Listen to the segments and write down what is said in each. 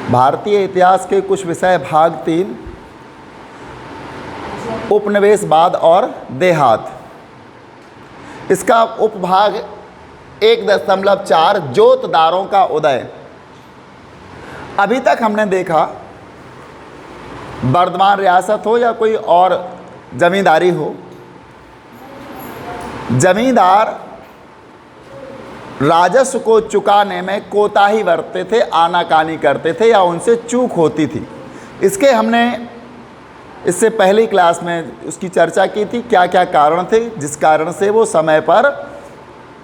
भारतीय इतिहास के कुछ विषय भाग 3 उपनिवेशवाद और देहात। इसका उपभाग 1.4 जोतदारों का उदय। अभी तक हमने देखा वर्धमान रियासत हो या कोई और जमींदारी हो, जमींदार राजस्व को चुकाने में कोताही बरतते थे, आनाकानी करते थे या उनसे चूक होती थी। इसके हमने इससे पहली क्लास में उसकी चर्चा की थी, क्या क्या कारण थे जिस कारण से वो समय पर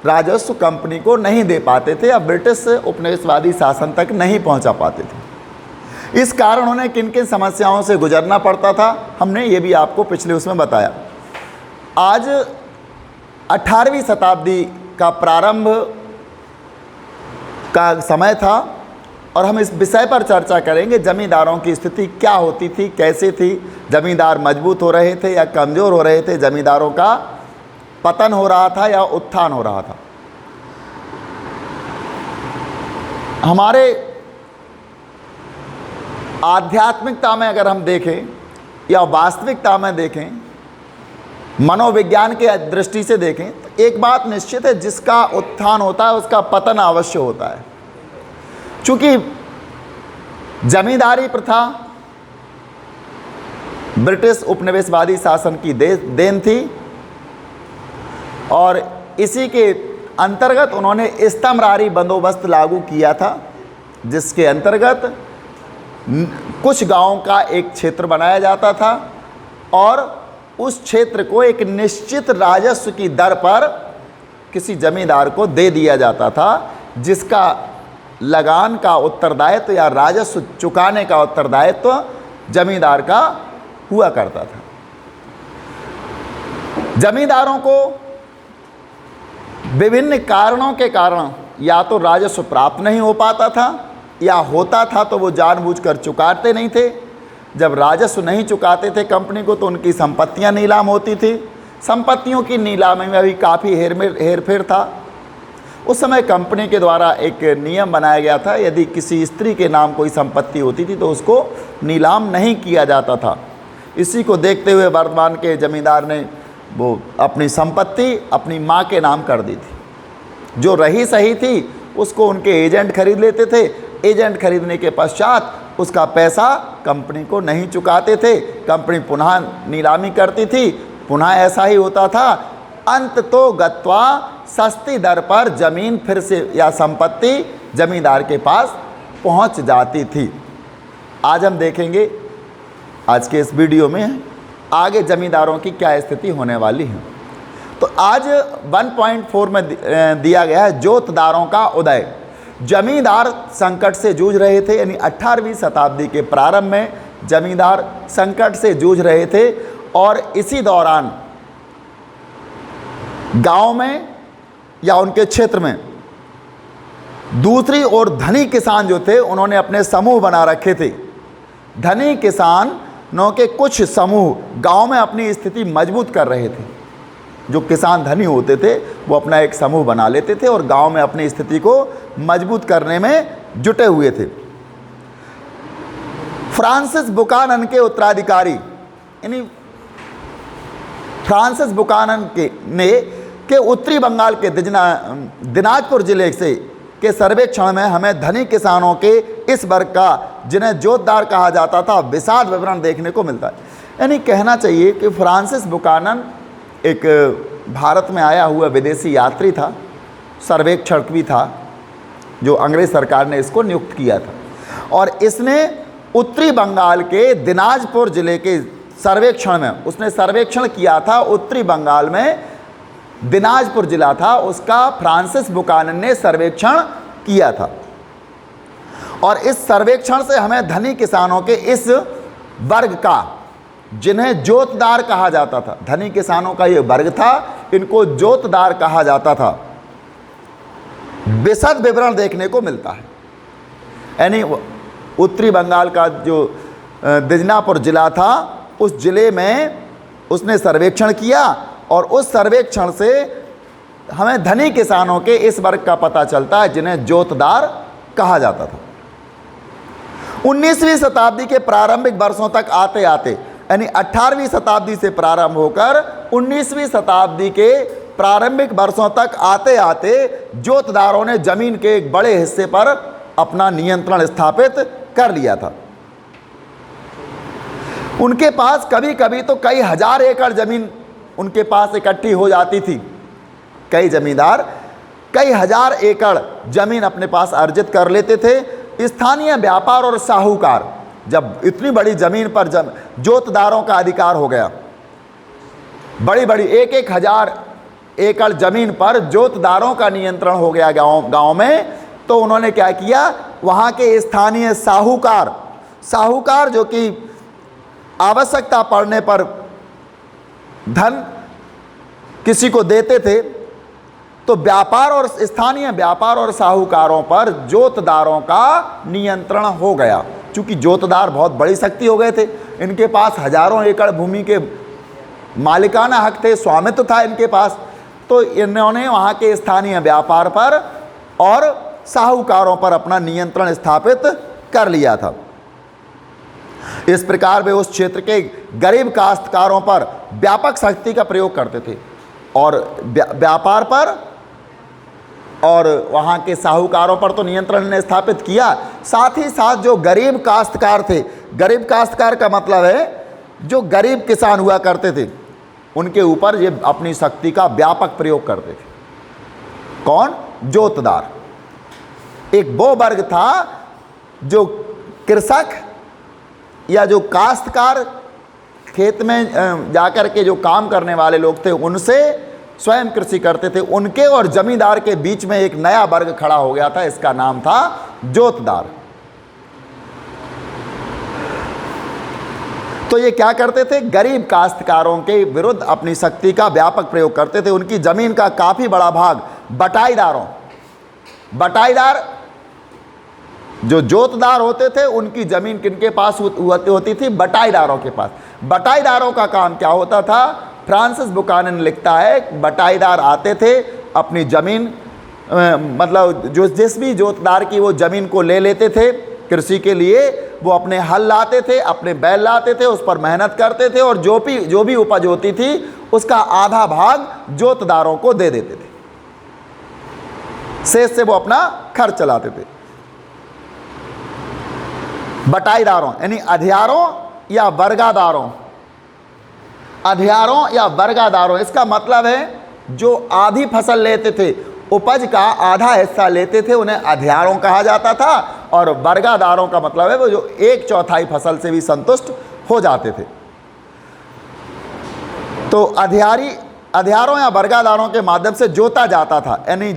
राजस्व कंपनी को नहीं दे पाते थे या ब्रिटिश उपनिवेशवादी शासन तक नहीं पहुंचा पाते थे। इस कारण उन्हें किन किन समस्याओं से गुजरना पड़ता था, हमने ये भी आपको पिछले उसमें बताया। आज 18वीं शताब्दी का प्रारंभ का समय था और हम इस विषय पर चर्चा करेंगे, जमींदारों की स्थिति क्या होती थी, कैसे थी, जमींदार मजबूत हो रहे थे या कमज़ोर हो रहे थे, जमींदारों का पतन हो रहा था या उत्थान हो रहा था। हमारे आध्यात्मिकता में अगर हम देखें या वास्तविकता में देखें, मनोविज्ञान के दृष्टि से देखें तो एक बात निश्चित है, जिसका उत्थान होता है उसका पतन अवश्य होता है। चूँकि जमींदारी प्रथा ब्रिटिश उपनिवेशवादी शासन की देन थी और इसी के अंतर्गत उन्होंने स्तंभरारी बंदोबस्त लागू किया था, जिसके अंतर्गत कुछ गांवों का एक क्षेत्र बनाया जाता था और उस क्षेत्र को एक निश्चित राजस्व की दर पर किसी जमींदार को दे दिया जाता था, जिसका लगान का उत्तरदायित्व या राजस्व चुकाने का उत्तरदायित्व जमींदार का हुआ करता था। जमींदारों को विभिन्न कारणों के कारण या तो राजस्व प्राप्त नहीं हो पाता था या होता था तो वो जानबूझकर चुकाते नहीं थे। जब राजस्व नहीं चुकाते थे कंपनी को तो उनकी संपत्तियां नीलाम होती थी। संपत्तियों की नीलामी में भी काफ़ी हेरफेर था। उस समय कंपनी के द्वारा एक नियम बनाया गया था, यदि किसी स्त्री के नाम कोई संपत्ति होती थी तो उसको नीलाम नहीं किया जाता था। इसी को देखते हुए वर्धमान के जमींदार ने वो अपनी संपत्ति अपनी माँ के नाम कर दी थी। जो रही सही थी उसको उनके एजेंट खरीद लेते थे। एजेंट खरीदने के पश्चात उसका पैसा कंपनी को नहीं चुकाते थे, कंपनी पुनः नीलामी करती थी, पुनः ऐसा ही होता था। अंत तो गत्वा सस्ती दर पर ज़मीन फिर से या संपत्ति जमींदार के पास पहुंच जाती थी। आज हम देखेंगे आज के इस वीडियो में आगे जमींदारों की क्या स्थिति होने वाली है। तो आज 1.4 में दिया गया है जोतदारों का उदय। जमींदार संकट से जूझ रहे थे, यानी 18वीं शताब्दी के प्रारंभ में जमींदार संकट से जूझ रहे थे और इसी दौरान गांव में या उनके क्षेत्र में दूसरी ओर धनी किसान जो थे उन्होंने अपने समूह बना रखे थे। धनी किसानों के कुछ समूह गांव में अपनी स्थिति मजबूत कर रहे थे। जो किसान धनी होते थे वो अपना एक समूह बना लेते थे और गांव में अपनी स्थिति को मजबूत करने में जुटे हुए थे। फ्रांसिस बुकानन के उत्तराधिकारी यानी फ्रांसिस बुकानन के उत्तरी बंगाल के दिनाजपुर जिले से के सर्वेक्षण में हमें धनी किसानों के इस वर्ग का, जिन्हें जोतदार कहा जाता था, विशाल विवरण देखने को मिलता है। यानी कहना चाहिए कि फ्रांसिस बुकानन एक भारत में आया हुआ विदेशी यात्री था, सर्वेक्षक भी था, जो अंग्रेज सरकार ने इसको नियुक्त किया था और इसने उत्तरी बंगाल के दिनाजपुर जिले के सर्वेक्षण में उसने सर्वेक्षण किया था। उत्तरी बंगाल में दिनाजपुर जिला था, उसका फ्रांसिस बुकानन ने सर्वेक्षण किया था और इस सर्वेक्षण से हमें धनी किसानों के इस वर्ग का, जिन्हें जोतदार कहा जाता था, धनी किसानों का ये वर्ग था, इनको जोतदार कहा जाता था, विशद विवरण देखने को मिलता है। यानी उत्तरी बंगाल का जो दिजनापुर जिला था उस जिले में उसने सर्वेक्षण किया और उस सर्वेक्षण से हमें धनी किसानों के इस वर्ग का पता चलता है जिन्हें जोतदार कहा जाता था। 19वीं शताब्दी के प्रारंभिक वर्षों तक आते आते, यानी 18वीं शताब्दी से प्रारंभ होकर 19वीं शताब्दी के प्रारंभिक वर्षों तक आते आते जोतदारों ने जमीन के एक बड़े हिस्से पर अपना नियंत्रण स्थापित कर लिया था। उनके पास कभी कभी तो कई हजार एकड़ जमीन उनके पास इकट्ठी हो जाती थी। कई जमींदार कई हजार एकड़ जमीन अपने पास अर्जित कर लेते थे। स्थानीय व्यापार और साहूकार, जब इतनी बड़ी जमीन पर जोतदारों का अधिकार हो गया, बड़ी बड़ी एक हजार एकड़ जमीन पर जोतदारों का नियंत्रण हो गया गांव में, तो उन्होंने क्या किया, वहां के स्थानीय साहूकार जो कि आवश्यकता पड़ने पर धन किसी को देते थे, तो स्थानीय व्यापार और साहूकारों पर जोतदारों का नियंत्रण हो गया। चूंकि जोतदार बहुत बड़ी शक्ति हो गए थे, इनके पास हजारों एकड़ भूमि के मालिकाना हक थे, स्वामित्व था इनके पास, तो इन्होंने वहाँ के स्थानीय व्यापार पर और साहूकारों पर अपना नियंत्रण स्थापित कर लिया था। इस प्रकार वे उस क्षेत्र के गरीब काश्तकारों पर व्यापक शक्ति का प्रयोग करते थे और व्यापार पर और वहाँ के साहूकारों पर तो नियंत्रण ने स्थापित किया। साथ ही साथ जो गरीब काश्तकार थे, गरीब काश्तकार का मतलब है जो गरीब किसान हुआ करते थे, उनके ऊपर ये अपनी शक्ति का व्यापक प्रयोग करते थे। कौन? जोतदार। एक वो वर्ग था जो कृषक या जो काश्तकार, खेत में जाकर के जो काम करने वाले लोग थे, उनसे स्वयं कृषि करते थे। उनके और जमींदार के बीच में एक नया वर्ग खड़ा हो गया था, इसका नाम था जोतदार। तो ये क्या करते थे? गरीब काश्तकारों के विरुद्ध अपनी शक्ति का व्यापक प्रयोग करते थे। उनकी जमीन का काफी बड़ा भाग बटाईदार जो जोतदार होते थे, उनकी जमीन किनके पास होती थी? बटाईदारों के पास। बटाईदारों का काम क्या होता था? फ्रांसिस बुकानन लिखता है, बटाईदार आते थे, अपनी जमीन मतलब जो जिस भी जोतदार की वो जमीन को ले लेते थे कृषि के लिए, वो अपने हल लाते थे, अपने बैल लाते थे, उस पर मेहनत करते थे और जो भी उपज होती थी उसका आधा भाग जोतदारों को दे देते थे। शेष से वो अपना खर्च चलाते थे। बटाईदारों यानी अधियारों या वर्गादारों, इसका मतलब है जो आधी फसल लेते थे, उपज का आधा हिस्सा लेते थे, उन्हें अधियारों कहा जाता था। और वर्गादारों का मतलब है वो जो 1/4 फसल से भी संतुष्ट हो जाते थे। तो अधियारों या वर्गादारों के माध्यम से जोता जाता था, यानी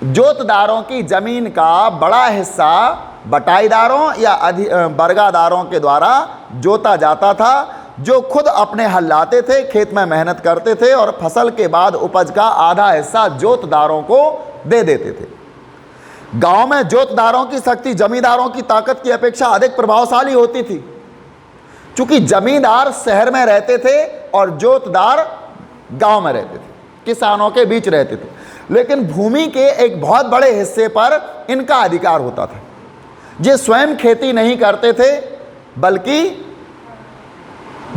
जोतदारों की जमीन का बड़ा हिस्सा बटाईदारों या वर्गादारों के द्वारा जोता जाता था, जो खुद अपने हल लाते थे, खेत में मेहनत करते थे और फसल के बाद उपज का आधा हिस्सा जोतदारों को दे देते थे। गांव में जोतदारों की शक्ति जमींदारों की ताकत की अपेक्षा अधिक प्रभावशाली होती थी, क्योंकि जमींदार शहर में रहते थे और जोतदार गांव में रहते थे, किसानों के बीच रहते थे। लेकिन भूमि के एक बहुत बड़े हिस्से पर इनका अधिकार होता था। ये स्वयं खेती नहीं करते थे, बल्कि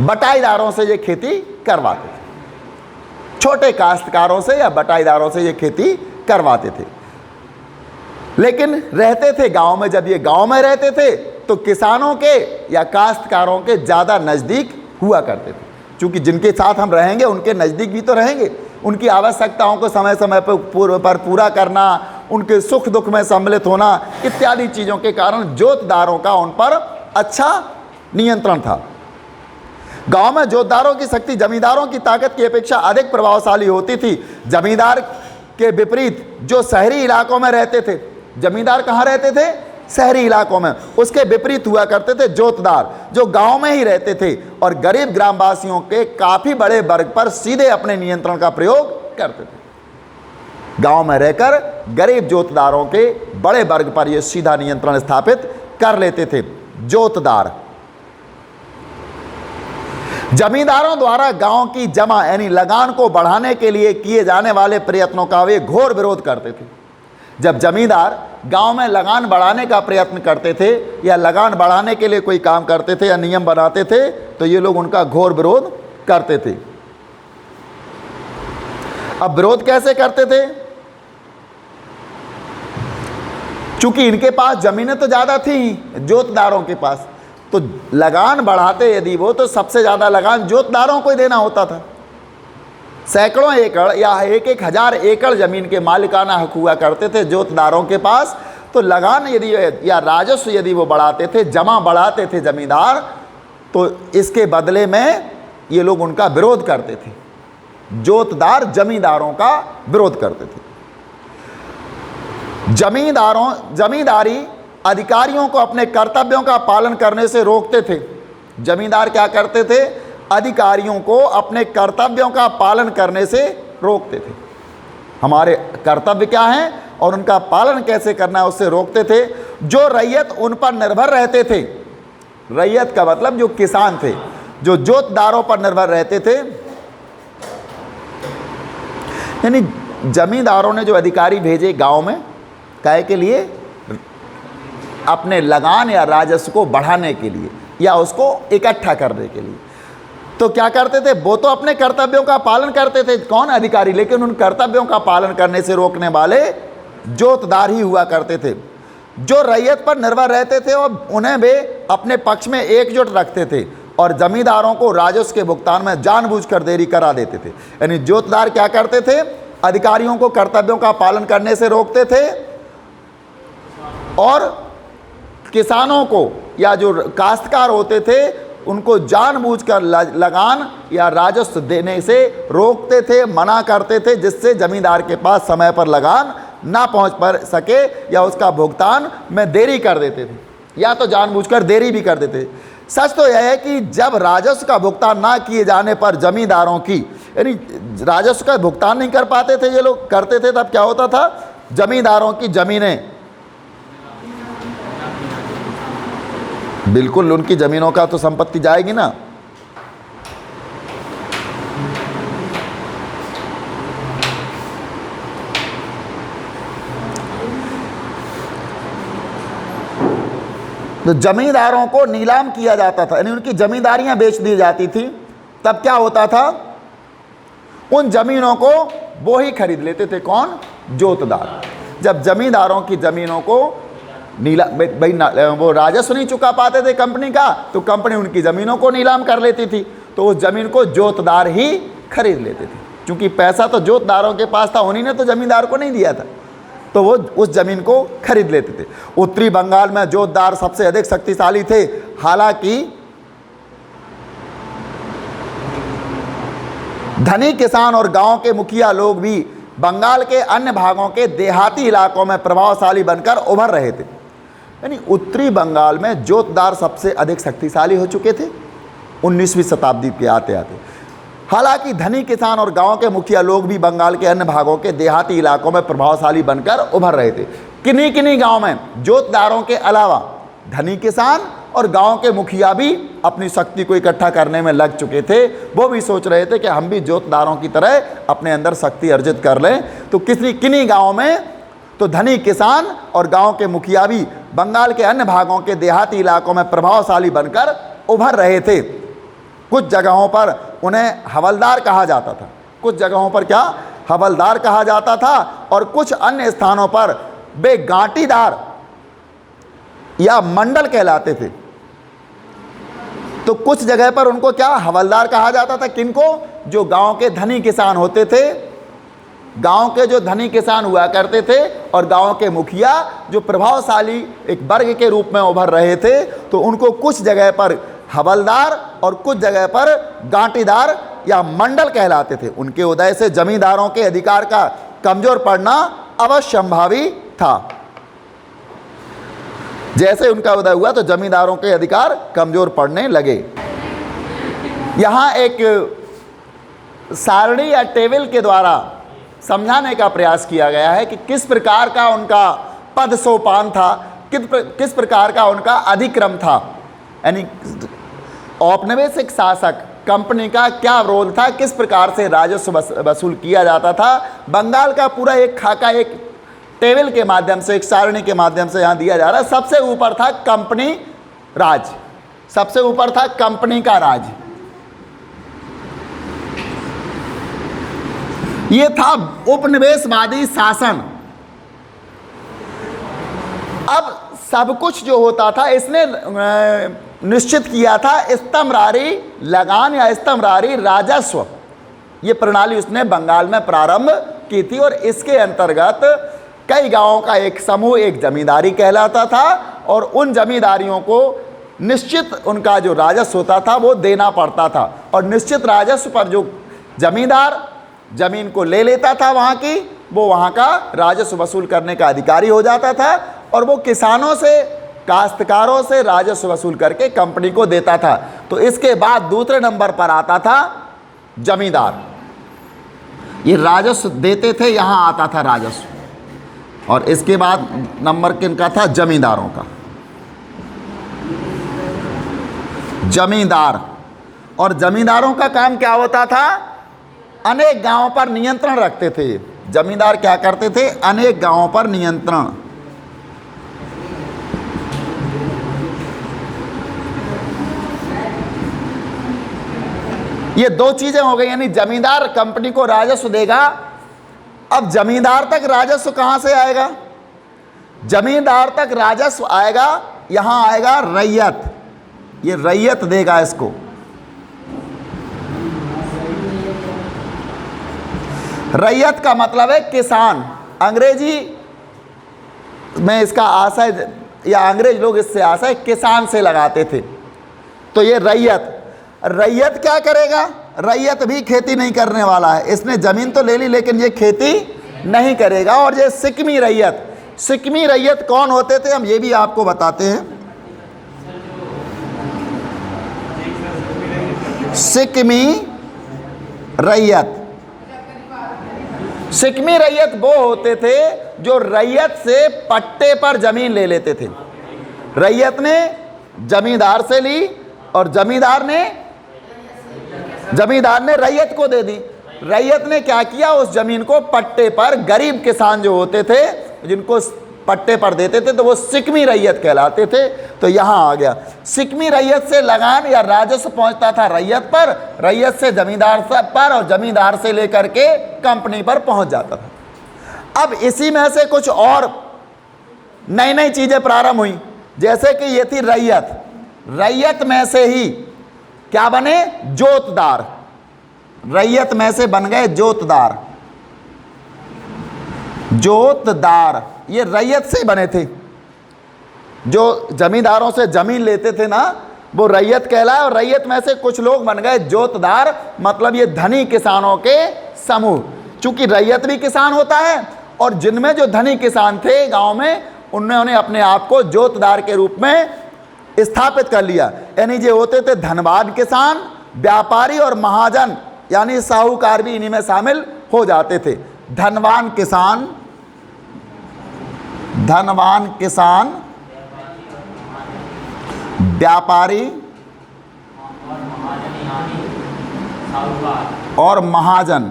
बटाईदारों से ये खेती करवाते थे। छोटे काश्तकारों से या बटाईदारों से ये खेती करवाते थे, लेकिन रहते थे गांव में। जब ये गांव में रहते थे तो किसानों के या काश्तकारों के ज़्यादा नज़दीक हुआ करते थे, क्योंकि जिनके साथ हम रहेंगे उनके नज़दीक भी तो रहेंगे। उनकी आवश्यकताओं को समय समय पर पूरा करना, उनके सुख दुख में सम्मिलित होना इत्यादि चीज़ों के कारण जोतदारों का उन पर अच्छा नियंत्रण था। गांव में जोतदारों की शक्ति जमींदारों की ताकत की अपेक्षा अधिक प्रभावशाली होती थी। जमींदार के विपरीत जो शहरी इलाकों में रहते थे, जमींदार कहाँ रहते थे? शहरी इलाकों में। उसके विपरीत हुआ करते थे जोतदार, जो गांव में ही रहते थे और गरीब ग्रामवासियों के काफी बड़े वर्ग पर सीधे अपने नियंत्रण का प्रयोग करते थे। गांव में रहकर गरीब जोतदारों के बड़े वर्ग पर यह सीधा नियंत्रण स्थापित कर लेते थे जोतदार। जमींदारों द्वारा गांव की जमा यानी लगान को बढ़ाने के लिए किए जाने वाले प्रयत्नों का वे घोर विरोध करते थे। जब जमींदार गांव में लगान बढ़ाने का प्रयत्न करते थे या लगान बढ़ाने के लिए कोई काम करते थे या नियम बनाते थे, तो ये लोग उनका घोर विरोध करते थे। अब विरोध कैसे करते थे? चूंकि इनके पास जमीनें तो ज़्यादा थी जोतदारों के पास, तो लगान बढ़ाते यदि वो, तो सबसे ज़्यादा लगान जोतदारों को ही देना होता था। सैकड़ों एकड़ या 1,000 एकड़ ज़मीन के मालिकाना हक हुआ करते थे जोतदारों के पास। तो लगान यदि या राजस्व यदि वो बढ़ाते थे, जमा बढ़ाते थे ज़मींदार, तो इसके बदले में ये लोग उनका विरोध करते थे। जोतदार जमींदारों का विरोध करते थे। जमींदारी अधिकारियों को अपने कर्तव्यों का पालन करने से रोकते थे। जमींदार क्या करते थे? अधिकारियों को अपने कर्तव्यों का पालन करने से रोकते थे। हमारे कर्तव्य क्या हैं और उनका पालन कैसे करना है, उससे रोकते थे। जो रैयत उन पर निर्भर रहते थे, रैयत का मतलब जो किसान थे, जो जोतदारों पर निर्भर रहते थे, यानी जमींदारों ने जो अधिकारी भेजे गांव में काहे के लिए? अपने लगान या राजस्व को बढ़ाने के लिए या उसको इकट्ठा करने के लिए। तो क्या करते थे? वो तो अपने कर्तव्यों का पालन करते थे, कौन? अधिकारी। लेकिन उन कर्तव्यों का पालन करने से रोकने वाले जोतदार ही हुआ करते थे। जो रैयत पर निर्भर रहते थे और उन्हें वे अपने पक्ष में एकजुट रखते थे और जमींदारों को राजस्व के भुगतान में जानबूझकर देरी करा देते थे। यानी जोतदार क्या करते थे? अधिकारियों को कर्तव्यों का पालन करने से रोकते थे और किसानों को या जो काश्तकार होते थे उनको जानबूझकर लगान या राजस्व देने से रोकते थे, मना करते थे, जिससे जमींदार के पास समय पर लगान ना पहुंच पर सके या उसका भुगतान में देरी कर देते थे या तो जानबूझकर देरी भी कर देते। सच तो यह है कि जब राजस्व का भुगतान ना किए जाने पर जमींदारों की, यानी राजस्व का भुगतान नहीं कर पाते थे ये लोग, करते थे, तब क्या होता था? जमींदारों की जमीनें, बिल्कुल उनकी ज़मीनों का तो संपत्ति जाएगी ना। तो जमींदारों को नीलाम किया जाता था, यानी उनकी जमींदारियां बेच दी जाती थी। तब क्या होता था? उन जमीनों को वो ही खरीद लेते थे। कौन? जोतदार। जब जमींदारों की ज़मीनों को वो राजस्व नहीं चुका पाते थे कंपनी का, तो कंपनी उनकी ज़मीनों को नीलाम कर लेती थी। तो उस ज़मीन को जोतदार ही खरीद लेते थे, क्योंकि पैसा तो जोतदारों के पास था, उन्हीं ने तो ज़मींदार को नहीं दिया था, तो वो उस ज़मीन को खरीद लेते थे। उत्तरी बंगाल में जोतदार सबसे अधिक शक्तिशाली थे। हालांकि धनी किसान और गांव के मुखिया लोग भी बंगाल के अन्य भागों के देहाती इलाकों में प्रभावशाली बनकर उभर रहे थे। यानी उत्तरी बंगाल में जोतदार सबसे अधिक शक्तिशाली हो चुके थे 19वीं शताब्दी के आते आते। हालांकि धनी किसान और गांव के मुखिया लोग भी बंगाल के अन्य भागों के देहाती इलाकों में प्रभावशाली बनकर उभर रहे थे। किन्हीं किन्हीं गांव में जोतदारों के अलावा धनी किसान और गांव के मुखिया भी अपनी शक्ति को इकट्ठा करने में लग चुके थे। वो भी सोच रहे थे कि हम भी जोतदारों की तरह अपने अंदर शक्ति अर्जित कर लें। तो किन्हीं गाँव में तो धनी किसान और गांव के मुखिया भी बंगाल के अन्य भागों के देहाती इलाकों में प्रभावशाली बनकर उभर रहे थे। कुछ जगहों पर उन्हें हवलदार कहा जाता था, कुछ जगहों पर क्या? हवलदार कहा जाता था, और कुछ अन्य स्थानों पर वे गांटीदार या मंडल कहलाते थे। तो कुछ जगह पर उनको क्या? हवलदार कहा जाता था। किनको? जो गांव के धनी किसान होते थे, गांव के जो धनी किसान हुआ करते थे, और गांव के मुखिया जो प्रभावशाली एक वर्ग के रूप में उभर रहे थे, तो उनको कुछ जगह पर हवलदार और कुछ जगह पर गांटीदार या मंडल कहलाते थे। उनके उदय से जमींदारों के अधिकार का कमजोर पड़ना अवश्यंभावी था। जैसे उनका उदय हुआ तो जमींदारों के अधिकार कमजोर पड़ने लगे। यहाँ एक सारणी या टेबल के द्वारा समझाने का प्रयास किया गया है कि किस प्रकार का उनका पद सोपान था, किस प्रकार का उनका अधिक्रम था। यानी औपनिवेशिक शासक कंपनी का क्या रोल था, किस प्रकार से राजस्व वसूल किया जाता था। बंगाल का पूरा एक खाका, एक टेबल के माध्यम से, एक सारणी के माध्यम से यहाँ दिया जा रहा है। सबसे ऊपर था कंपनी राज, सबसे ऊपर था कंपनी का राज, ये था उपनिवेशवादी शासन। अब सब कुछ जो होता था इसने निश्चित किया था स्तंभरारी लगान या स्तंभरारी राजस्व, ये प्रणाली उसने बंगाल में प्रारंभ की थी। और इसके अंतर्गत कई गांवों का एक समूह एक जमींदारी कहलाता था और उन जमींदारियों को निश्चित उनका जो राजस्व होता था वो देना पड़ता था। और निश्चित राजस्व पर जो जमींदार जमीन को ले लेता था वहाँ की, वो वहाँ का राजस्व वसूल करने का अधिकारी हो जाता था और वो किसानों से, काश्तकारों से राजस्व वसूल करके कंपनी को देता था। तो इसके बाद दूसरे नंबर पर आता था जमींदार, ये राजस्व देते थे, यहाँ आता था राजस्व। और इसके बाद नंबर किनका था? जमींदारों का। जमींदार, और जमींदारों का काम क्या होता था? अनेक गांवों पर नियंत्रण रखते थे। जमींदार क्या करते थे? अनेक गांवों पर नियंत्रण। ये दो चीजें हो गई, यानी जमींदार कंपनी को राजस्व देगा। अब जमींदार तक राजस्व कहां से आएगा? जमींदार तक राजस्व आएगा, यहां आएगा रैयत, ये रैयत देगा इसको। रैयत का मतलब है किसान, अंग्रेजी में इसका आशय, या अंग्रेज लोग इससे आशय किसान से लगाते थे। तो ये रैयत, रैयत क्या करेगा? रैयत भी खेती नहीं करने वाला है, इसने जमीन तो ले ली लेकिन ये खेती नहीं करेगा। और ये सिक्मी रैयत, सिक्मी रैयत कौन होते थे हम ये भी आपको बताते हैं। सिक्मी रैयत, सिक्मी रैयत वो होते थे जो रैयत से पट्टे पर जमीन ले लेते थे। रैयत ने जमींदार से ली और जमींदार ने रैयत को दे दी। रैयत ने क्या किया? उस जमीन को पट्टे पर, गरीब किसान जो होते थे जिनको पट्टे पर देते थे तो वो सिक्मी रैयत कहलाते थे। तो यहाँ आ गया सिक्मी रैयत से लगान या राजस्व पहुंचता था रैयत पर, रैयत से जमींदार पर और जमींदार से लेकर के कंपनी पर पहुंच जाता था। अब इसी में से कुछ और नई नई चीजें प्रारंभ हुई, जैसे कि ये थी रैयत। रैयत में से ही क्या बने? जोतदार। रैयत में से बन गए जोतदार। जोतदार ये रैयत से बने थे, जो जमींदारों से जमीन लेते थे ना वो रैयत कहलाए। और रैयत में से कुछ लोग बन गए जोतदार, मतलब ये धनी किसानों के समूह। चूंकि रैयत भी किसान होता है और जिनमें जो धनी किसान थे गांव में, उन्होंने अपने आप को जोतदार के रूप में स्थापित कर लिया। यानी ये होते थे धनवान किसान, व्यापारी और महाजन, यानी साहूकार भी इन्हीं में शामिल हो जाते थे। धनवान किसान, धनवान किसान, व्यापारी और महाजन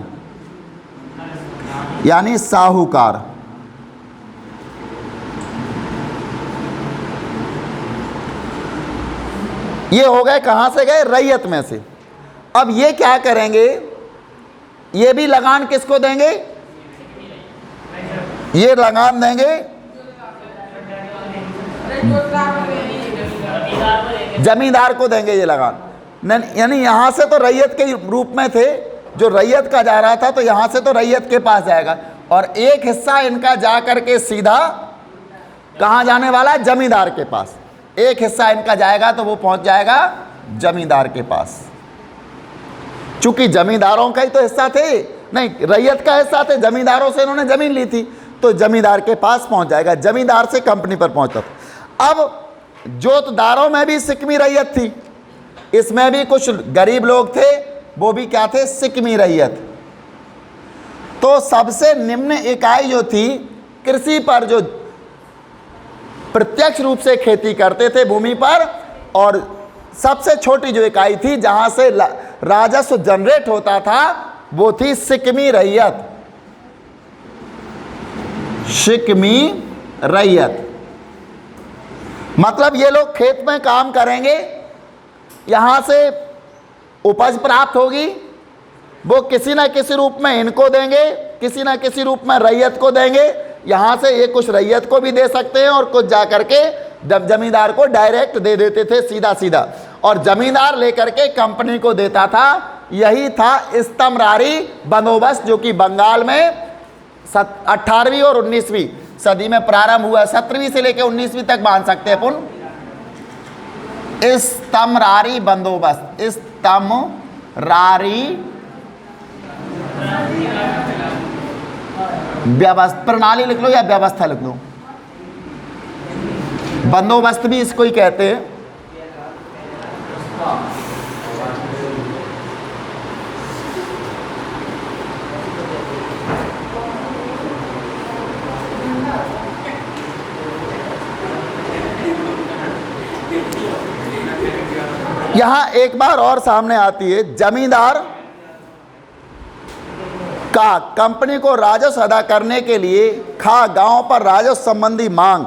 यानी साहूकार। ये हो गए, कहां से गए? रैयत में से। अब ये क्या करेंगे? ये भी लगान किसको देंगे? ये लगान देंगे जमींदार को देंगे ये लगान। यानी यहां से तो रैयत के रूप में थे, जो रैयत का जा रहा था तो यहां से तो रैयत के पास जाएगा और एक हिस्सा इनका जा करके सीधा कहां जाने वाला है? जमींदार के पास। एक हिस्सा इनका जाएगा तो वो पहुंच जाएगा जमींदार के पास। चूंकि जमींदारों का ही तो हिस्सा थे, नहीं रैयत का हिस्सा थे, जमींदारों से इन्होंने जमीन ली थी तो जमींदार के पास पहुंच जाएगा, जमींदार से कंपनी पर पहुंचता था। अब जोतदारों में भी सिक्मी रैयत थी, इसमें भी कुछ गरीब लोग थे, वो भी क्या थे? सिक्मी रैयत। तो सबसे निम्न इकाई जो थी कृषि पर, जो प्रत्यक्ष रूप से खेती करते थे भूमि पर, और सबसे छोटी जो इकाई थी जहां से राजस्व जनरेट होता था वो थी सिक्मी रैयत। शिकमी रैयत, मतलब ये लोग खेत में काम करेंगे, यहाँ से उपज प्राप्त होगी, वो किसी न किसी रूप में इनको देंगे, किसी न किसी रूप में रैयत को देंगे। यहाँ से ये कुछ रैयत को भी दे सकते हैं और कुछ जा करके जमींदार को डायरेक्ट दे देते थे सीधा सीधा, और जमींदार लेकर के कंपनी को देता था। यही था इस्तमरारी बंदोबस्त, जो कि बंगाल में 18वीं और 19वीं सदी में प्रारंभ हुआ। 17वीं से लेकर 19वीं तक मान सकते हैं अपन। इस्तमरारी बंदोबस्त, इस्तमरारी व्यवस्था, प्रणाली लिख लो या व्यवस्था लिख लो, बंदोबस्त भी इसको ही कहते हैं। यहां एक बार और सामने आती है, जमींदार का कंपनी को राजस्व अदा करने के लिए गांव पर राजस्व संबंधी मांग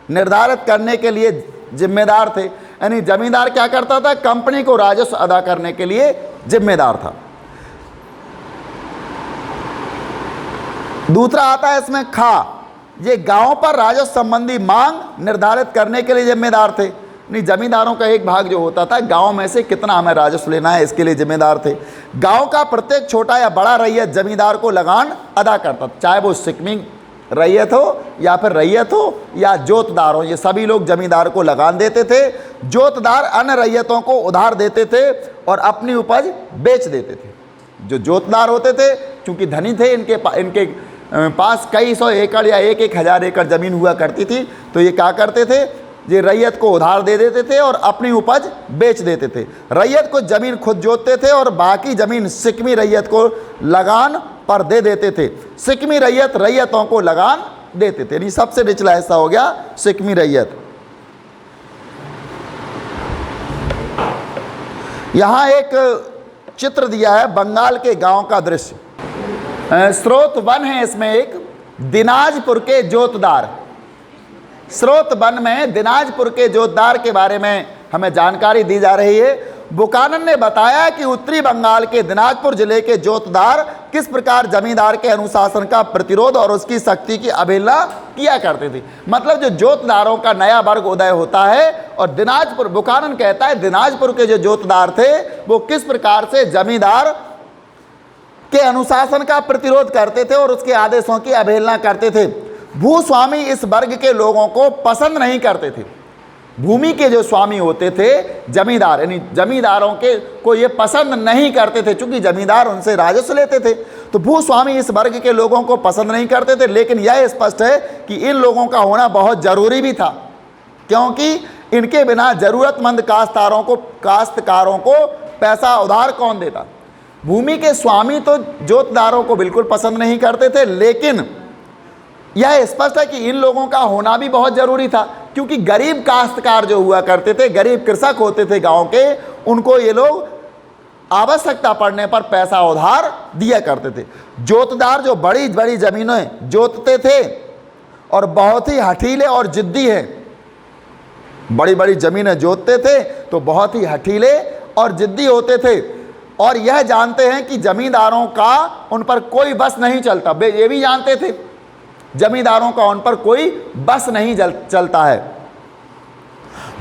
निर्धारित करने के लिए जिम्मेदार थे। यानी जमींदार क्या करता था, कंपनी को राजस्व अदा करने के लिए जिम्मेदार था। दूसरा आता है इसमें ये गांव पर राजस्व संबंधी मांग निर्धारित करने के लिए जिम्मेदार थे। नहीं, जमींदारों का एक भाग जो होता था, गांव में से कितना हमें राजस्व लेना है, इसके लिए जिम्मेदार थे। गांव का प्रत्येक छोटा या बड़ा रैयत जमींदार को लगान अदा करता, चाहे वो सिकमी रैयत हो या फिर रैयत हो या जोतदार हो, ये सभी लोग जमींदार को लगान देते थे। जोतदार अन्य रैयतों को उधार देते थे और अपनी उपज बेच देते थे। जो जोतदार होते थे, चूंकि धनी थे, इनके पास कई सौ एकड़ या एक हजार एकड़ जमीन हुआ करती थी, तो ये क्या करते थे, ये रैयत को उधार दे देते थे और अपनी उपज बेच देते थे। रैयत को जमीन खुद जोतते थे और बाकी जमीन सिकमी रैयत को लगान पर दे देते थे। सिकमी रैयत रैयतों को लगान देते थे। यानी सबसे निचला हिस्सा हो गया सिकमी रैयत। यहां एक चित्र दिया है बंगाल के गांव का दृश्य। स्रोत वन है इसमें एक, दिनाजपुर के जोतदार। स्रोत वन में दिनाजपुर के जोतदार के बारे में हमें जानकारी दी जा रही है। बुकानन ने बताया कि उत्तरी बंगाल के दिनाजपुर जिले के जोतदार किस प्रकार जमींदार के अनुशासन का प्रतिरोध और उसकी शक्ति की अवहेलना किया करते थे। मतलब जो जोतदारों का नया वर्ग उदय होता है, और दिनाजपुर, बुकानन कहता है दिनाजपुर के जो जोतदार थे वो किस प्रकार से जमींदार के अनुशासन का प्रतिरोध करते थे और उसके आदेशों की अवहेलना करते थे। भूस्वामी इस वर्ग के लोगों को पसंद नहीं करते थे। भूमि के जो स्वामी होते थे, जमींदार, यानी जमींदारों के को ये पसंद नहीं करते थे, क्योंकि जमींदार उनसे राजस्व लेते थे। तो भूस्वामी इस वर्ग के लोगों को पसंद नहीं करते थे। लेकिन यह स्पष्ट है कि इन लोगों का होना बहुत जरूरी भी था, क्योंकि इनके बिना जरूरतमंद काश्तकारों को पैसा उधार कौन देता। भूमि के स्वामी तो जोतदारों को बिल्कुल पसंद नहीं करते थे, लेकिन यह स्पष्ट है कि इन लोगों का होना भी बहुत जरूरी था, क्योंकि गरीब काश्तकार जो हुआ करते थे, गरीब कृषक होते थे गांव के, उनको ये लोग आवश्यकता पड़ने पर पैसा उधार दिया करते थे। जोतदार जो बड़ी बड़ी जमीनें जोतते थे और बहुत ही हठीले और जिद्दी हैं, बड़ी बड़ी जमीनें जोतते थे तो बहुत ही हठीले और जिद्दी होते थे, और यह जानते हैं कि जमींदारों का उन पर कोई बस नहीं चलता। वे ये भी जानते थे जमींदारों का उन पर कोई बस नहीं चलता है।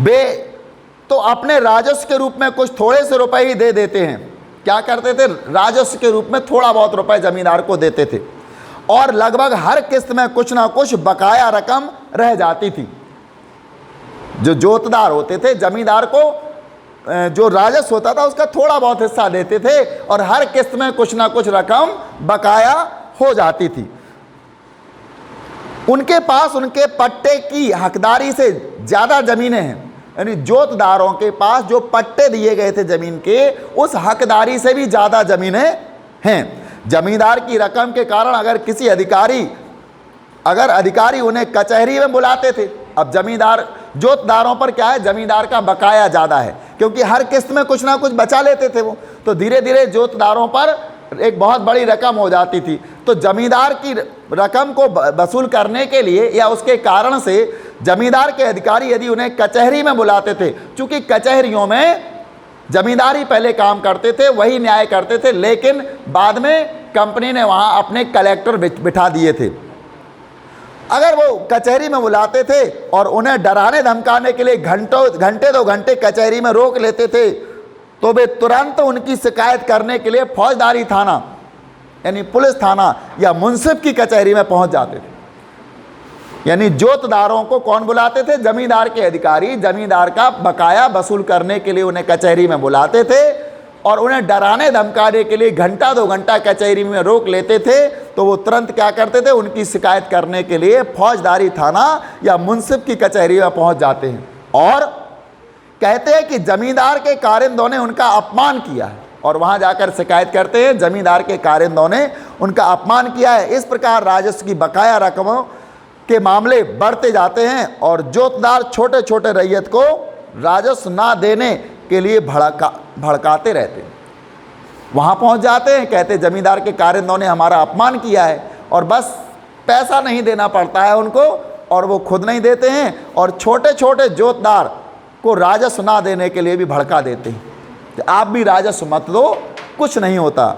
वे तो अपने राजस्व के रूप में कुछ थोड़े से रुपए ही दे देते हैं। क्या करते थे, राजस्व के रूप में थोड़ा बहुत रुपए जमींदार को देते थे, और लगभग हर किस्त में कुछ ना कुछ बकाया रकम रह जाती थी। जो जोतदार होते थे, जमींदार को जो राजस्व होता था उसका थोड़ा बहुत हिस्सा देते थे, और हर किस्त में कुछ ना कुछ रकम बकाया हो जाती थी। उनके पास उनके पट्टे की हकदारी से ज़्यादा ज़मीनें हैं। यानी जोतदारों के पास जो पट्टे दिए गए थे ज़मीन के, उस हकदारी से भी ज़्यादा ज़मीनें हैं। जमींदार की रकम के कारण अगर अधिकारी उन्हें कचहरी में बुलाते थे। अब जोतदारों पर क्या है, जमींदार का बकाया ज़्यादा है, क्योंकि हर किस्त में कुछ ना कुछ बचा लेते थे वो, तो धीरे धीरे जोतदारों पर एक बहुत बड़ी रकम हो जाती थी। तो जमींदार की रकम को वसूल करने के लिए या उसके कारण से जमींदार के अधिकारी यदि उन्हें कचहरी में बुलाते थे, चूंकि कचहरियों में जमींदार ही पहले काम करते थे, वही न्याय करते थे, लेकिन बाद में कंपनी ने वहाँ अपने कलेक्टर बिठा दिए थे। अगर वो कचहरी में बुलाते थे और उन्हें डराने धमकाने के लिए घंटे 2 घंटे कचहरी में रोक लेते थे, तो वे तुरंत उनकी शिकायत करने के लिए फौजदारी थाना यानी पुलिस थाना या मुंसिफ की कचहरी में पहुंच जाते थे। यानी जोतदारों को कौन बुलाते थे? जमींदार के अधिकारी जमींदार का बकाया वसूल करने के लिए उन्हें कचहरी में बुलाते थे और उन्हें डराने धमकाने के लिए घंटा 2 घंटा कचहरी में रोक लेते थे। तो वो तुरंत क्या करते थे? उनकी शिकायत करने के लिए फौजदारी थाना या मुंसिफ की कचहरी में पहुंच जाते हैं और कहते हैं कि जमींदार के कारिंदों ने उनका अपमान किया है, और वहां जाकर शिकायत करते हैं जमींदार के कारिंदों ने उनका अपमान किया है। इस प्रकार राजस्व की बकाया रकमों के मामले बढ़ते जाते हैं और जोतदार छोटे छोटे रैयत को राजस्व ना देने के लिए भड़काते रहते हैं। वहाँ पहुँच जाते हैं, कहते जमींदार के कारिंदों ने हमारा अपमान किया है, और बस पैसा नहीं देना पड़ता है उनको और वो खुद नहीं देते हैं, और छोटे छोटे जोतदार को राजस्व ना देने के लिए भी भड़का देते हैं कि आप भी राजस्व मत दो, कुछ नहीं होता।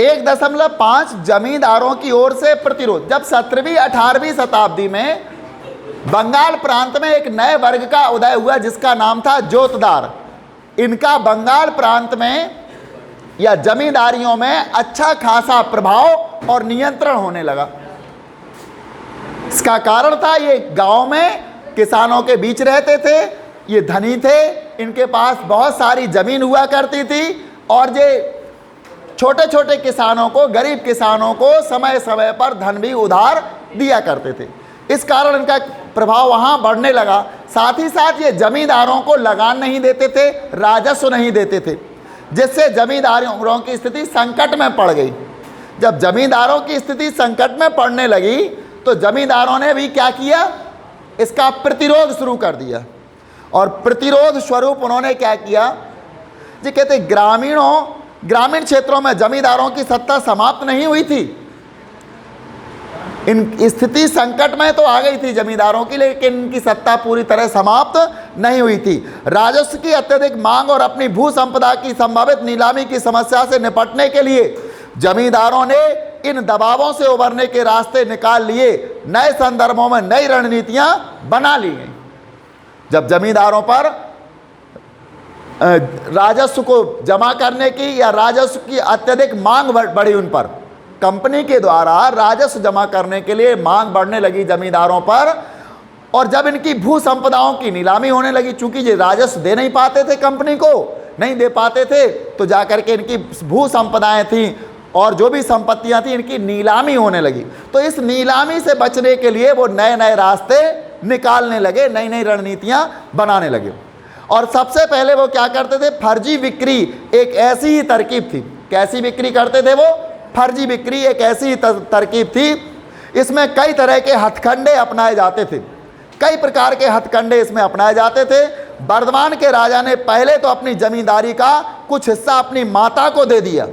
एक 1.5 जमींदारों की ओर से प्रतिरोध। जब 17वीं 18वीं शताब्दी में बंगाल प्रांत में एक नए वर्ग का उदय हुआ जिसका नाम था जोतदार, इनका बंगाल प्रांत में या जमींदारियों में अच्छा खासा प्रभाव और नियंत्रण होने लगा। इसका कारण था ये गांव में किसानों के बीच रहते थे, ये धनी थे, इनके पास बहुत सारी जमीन हुआ करती थी और ये छोटे छोटे किसानों को, गरीब किसानों को समय समय पर धन भी उधार दिया करते थे। इस कारण इनका प्रभाव वहाँ बढ़ने लगा। साथ ही साथ ये जमींदारों को लगान नहीं देते थे, राजस्व नहीं देते थे, जिससे जमींदारों की स्थिति संकट में पड़ गई। जब जमींदारों की स्थिति संकट में पड़ने लगी तो जमींदारों ने भी क्या किया? इसका प्रतिरोध शुरू कर दिया। और प्रतिरोध स्वरूप उन्होंने क्या किया जी? कहते ग्रामीण क्षेत्रों में जमींदारों की सत्ता समाप्त नहीं हुई थी। इन स्थिति संकट में तो आ गई थी जमींदारों की, लेकिन इनकी सत्ता पूरी तरह समाप्त नहीं हुई थी। राजस्व की अत्यधिक मांग और अपनी भू संपदा की संभावित नीलामी की समस्या से निपटने के लिए जमींदारों ने इन दबावों से उबरने के रास्ते निकाल लिए। नए संदर्भों में नई रणनीतियां बना ली गई। जब जमींदारों पर राजस्व को जमा करने की या राजस्व की अत्यधिक मांग बढ़ी, उन पर कंपनी के द्वारा राजस्व जमा करने के लिए मांग बढ़ने लगी जमींदारों पर, और जब इनकी भू संपदाओं की नीलामी होने लगी, चूंकि ये राजस्व दे नहीं पाते थे, कंपनी को नहीं दे पाते थे, तो जाकर के इनकी भू संपदाएं थीं और जो भी संपत्तियां थी इनकी नीलामी होने लगी। तो इस नीलामी से बचने के लिए वो नए नए रास्ते निकालने लगे, नई नई रणनीतियां बनाने लगे। और सबसे पहले वो क्या करते थे? फर्जी बिक्री एक ऐसी ही तरकीब थी। कैसी बिक्री करते थे वो? फर्जी बिक्री एक ऐसी ही तरकीब थी। इसमें कई तरह के हथकंडे अपनाए जाते थे, कई प्रकार के हथकंडे इसमें अपनाए जाते थे। वर्धमान के राजा ने पहले तो अपनी जमींदारी का कुछ हिस्सा अपनी माता को दे दिया।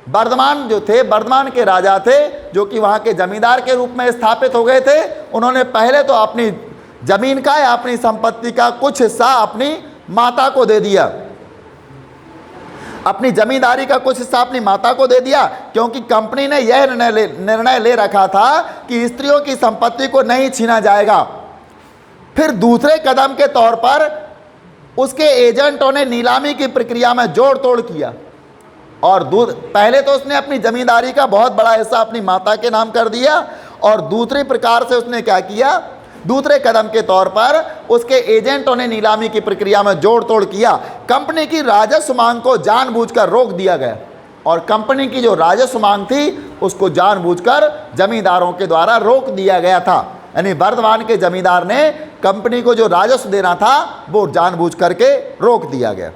वर्धमान जो थे, वर्धमान के राजा थे जो कि वहाँ के जमींदार के रूप में स्थापित हो गए थे, उन्होंने पहले तो अपनी जमीन का या अपनी संपत्ति का कुछ हिस्सा अपनी माता को दे दिया, अपनी जमींदारी का कुछ हिस्सा अपनी माता को दे दिया, क्योंकि कंपनी ने यह निर्णय ले रखा था कि स्त्रियों की संपत्ति को नहीं छीना जाएगा। फिर दूसरे कदम के तौर पर उसके एजेंटों ने नीलामी की प्रक्रिया में जोड़ तोड़ किया और पहले तो उसने अपनी जमींदारी का बहुत बड़ा हिस्सा अपनी माता के नाम कर दिया, और दूसरी प्रकार से उसने क्या किया? दूसरे कदम के तौर पर उसके एजेंटों ने नीलामी की प्रक्रिया में जोड़ तोड़ किया। कंपनी की राजस्व मांग को जानबूझकर रोक दिया गया, और कंपनी की जो राजस्व मांग थी उसको जानबूझकर जमींदारों के द्वारा रोक दिया गया था। यानी वर्धमान के जमींदार ने कंपनी को जो राजस्व देना था वो जानबूझ करके रोक दिया गया,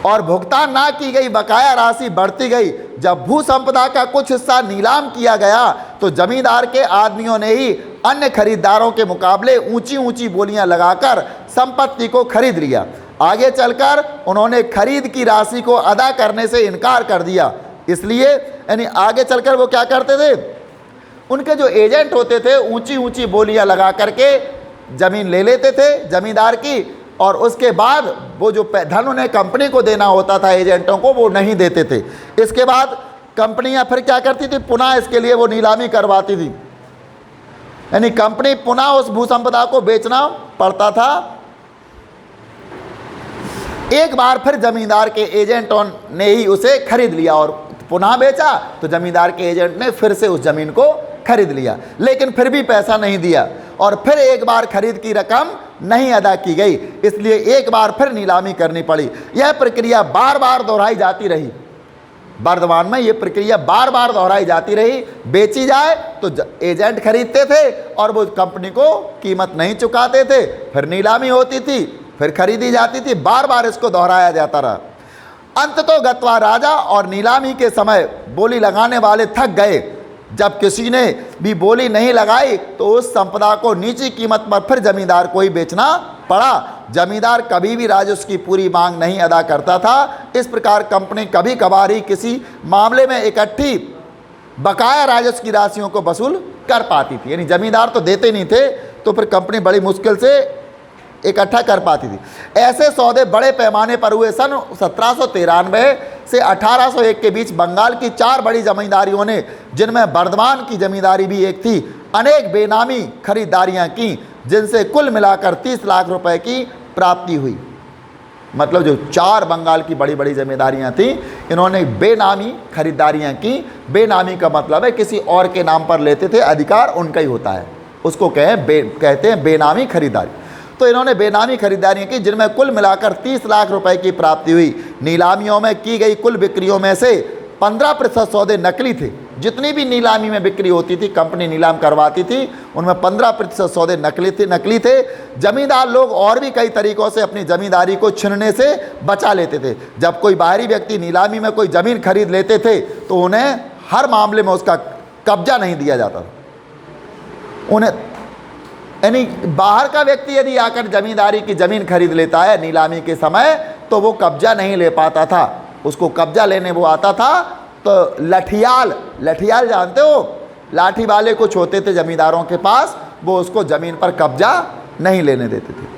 और भुगतान ना की गई बकाया राशि बढ़ती गई। जब भू संपदा का कुछ हिस्सा नीलाम किया गया तो जमींदार के आदमियों ने ही अन्य खरीदारों के मुकाबले ऊंची ऊंची बोलियां लगाकर संपत्ति को खरीद लिया। आगे चलकर उन्होंने खरीद की राशि को अदा करने से इनकार कर दिया। इसलिए यानी आगे चलकर वो क्या करते थे, उनके जो एजेंट होते थे ऊंची ऊंची बोलियां लगा करके ज़मीन ले लेते थे जमींदार की, और उसके बाद वो जो धन उन्हें कंपनी को देना होता था एजेंटों को, वो नहीं देते थे। इसके बाद कंपनियां फिर क्या करती थी, पुनः इसके लिए वो नीलामी करवाती थी, यानी कंपनी पुनः उस भूसंपदा को बेचना पड़ता था। एक बार फिर जमींदार के एजेंटों ने ही उसे खरीद लिया और पुनः बेचा, तो जमींदार के एजेंट ने फिर से उस जमीन को खरीद लिया, लेकिन फिर भी पैसा नहीं दिया और फिर एक बार खरीद की रकम नहीं अदा की गई, इसलिए एक बार फिर नीलामी करनी पड़ी। यह प्रक्रिया बार बार दोहराई जाती रही। वर्तमान में ये प्रक्रिया बार बार दोहराई जाती रही। बेची जाए तो एजेंट खरीदते थे और वो कंपनी को कीमत नहीं चुकाते थे, फिर नीलामी होती थी, फिर खरीदी जाती थी। बार बार इसको दोहराया जाता रहा। अंत तो गत्वा राजा और नीलामी के समय बोली लगाने वाले थक गए। जब किसी ने भी बोली नहीं लगाई तो उस संपदा को नीची कीमत पर फिर जमींदार को ही बेचना पड़ा। जमींदार कभी भी राजस्व की पूरी मांग नहीं अदा करता था। इस प्रकार कंपनी कभी कभार ही किसी मामले में इकट्ठी बकाया राजस्व की राशियों को वसूल कर पाती थी, यानी जमींदार तो देते नहीं थे, तो फिर कंपनी बड़ी मुश्किल से इकट्ठा कर पाती थी। ऐसे सौदे बड़े पैमाने पर हुए। सन 1793 से 1801 के बीच बंगाल की 4 बड़ी जमींदारियों ने, जिनमें बर्धमान की जमींदारी भी एक थी, अनेक बेनामी खरीदारियां की, जिनसे कुल मिलाकर 30 लाख रुपए की प्राप्ति हुई। मतलब जो 4 बंगाल की बड़ी बड़ी जमींदारियां थीं, इन्होंने बेनामी खरीदारियां की। बेनामी का मतलब है किसी और के नाम पर लेते थे, अधिकार उनका ही होता है, उसको कहते हैं बेनामी खरीदारी। तो इन्होंने बेनामी खरीदारियां की, जिनमें कुल मिलाकर 30 लाख रुपए की प्राप्ति हुई। नीलामियों में की गई कुल बिक्रियों में से 15% सौदे नकली थे। जितनी भी नीलामी में बिक्री होती थी, कंपनी नीलाम करवाती थी, उनमें 15% सौदे नकली थे। जमींदार लोग और भी कई तरीकों से अपनी जमींदारी को छीनने से बचा लेते थे। जब कोई बाहरी व्यक्ति नीलामी में कोई ज़मीन खरीद लेते थे तो उन्हें हर मामले में उसका कब्जा नहीं दिया जाता। उन्हें यानी बाहर का व्यक्ति यदि आकर जमींदारी की ज़मीन खरीद लेता है नीलामी के समय, तो वो कब्जा नहीं ले पाता था। उसको कब्जा लेने वो आता था तो लठियाल जानते हो, लाठी वाले कुछ होते थे जमींदारों के पास, वो उसको ज़मीन पर कब्जा नहीं लेने देते थे।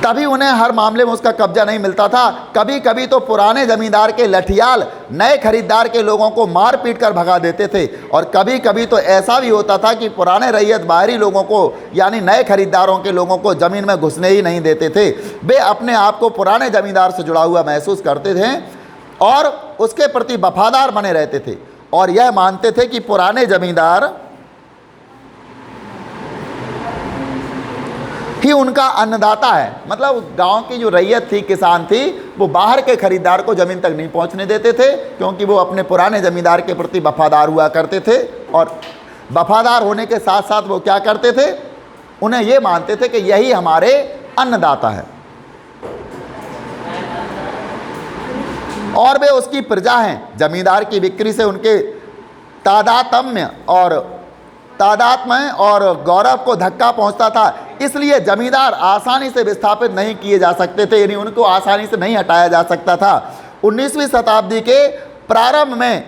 तभी उन्हें हर मामले में उसका कब्जा नहीं मिलता था। कभी कभी तो पुराने जमींदार के लठियाल नए खरीदार के लोगों को मार पीट कर भगा देते थे, और कभी कभी तो ऐसा भी होता था कि पुराने रैयत बाहरी लोगों को, यानी नए खरीदारों के लोगों को ज़मीन में घुसने ही नहीं देते थे। वे अपने आप को पुराने जमींदार से जुड़ा हुआ महसूस करते थे और उसके प्रति वफादार बने रहते थे, और यह मानते थे कि पुराने जमींदार ही उनका अन्नदाता है। मतलब गांव की जो रैयत थी, किसान थी, वो बाहर के खरीदार को ज़मीन तक नहीं पहुंचने देते थे, क्योंकि वो अपने पुराने ज़मींदार के प्रति वफादार हुआ करते थे। और वफादार होने के साथ साथ वो क्या करते थे, उन्हें ये मानते थे कि यही हमारे अन्नदाता है और वे उसकी प्रजा हैं। जमींदार की बिक्री से उनके तादात्म्य और गौरव को धक्का पहुंचता था, इसलिए जमींदार आसानी से विस्थापित नहीं किए जा सकते थे, यानी उनको आसानी से नहीं हटाया जा सकता था। 19वीं शताब्दी के प्रारंभ में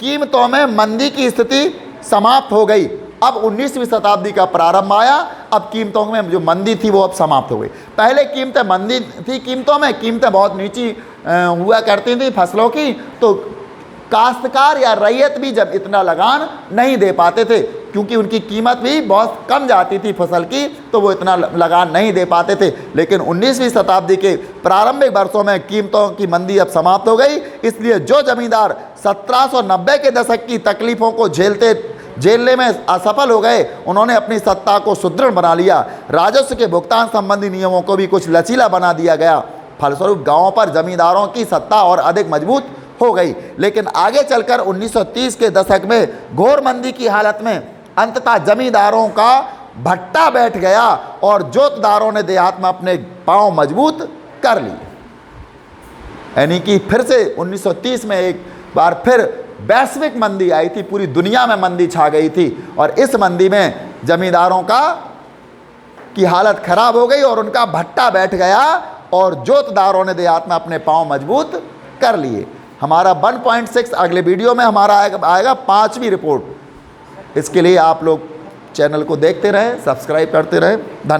कीमतों में मंदी की स्थिति समाप्त हो गई। अब 19वीं शताब्दी का प्रारंभ आया, अब कीमतों में जो मंदी थी वो अब समाप्त हो गई। पहले कीमतें मंदी थी, कीमतें बहुत नीची हुआ करती थी फसलों की, तो काश्तकार या रैयत भी जब इतना लगान नहीं दे पाते थे, क्योंकि उनकी कीमत भी बहुत कम जाती थी फसल की, तो वो इतना लगान नहीं दे पाते थे। लेकिन 19वीं शताब्दी के प्रारंभिक वर्षों में कीमतों की मंदी अब समाप्त हो गई। इसलिए जो जमींदार 1790 के दशक की तकलीफ़ों को झेलने में असफल हो गए, उन्होंने अपनी सत्ता को सुदृढ़ बना लिया। राजस्व के भुगतान संबंधी नियमों को भी कुछ लचीला बना दिया गया। फलस्वरूप गाँवों पर जमींदारों की सत्ता और अधिक मजबूत हो गई। लेकिन आगे चलकर 1930 के दशक में घोर मंदी की हालत में अंततः जमींदारों का भट्टा बैठ गया और जोतदारों ने देहात में अपने पांव मजबूत कर लिए। यानी कि फिर से 1930 में एक बार फिर वैश्विक मंदी आई थी, पूरी दुनिया में मंदी छा गई थी और इस मंदी में जमींदारों की हालत खराब हो गई और उनका भट्टा बैठ गया और जोतदारों ने देहात में अपने पांव मजबूत कर लिए। हमारा 1.6 अगले वीडियो में हमारा आएगा 5वीं रिपोर्ट। इसके लिए आप लोग चैनल को देखते रहें, सब्सक्राइब करते रहें। धन्यवाद।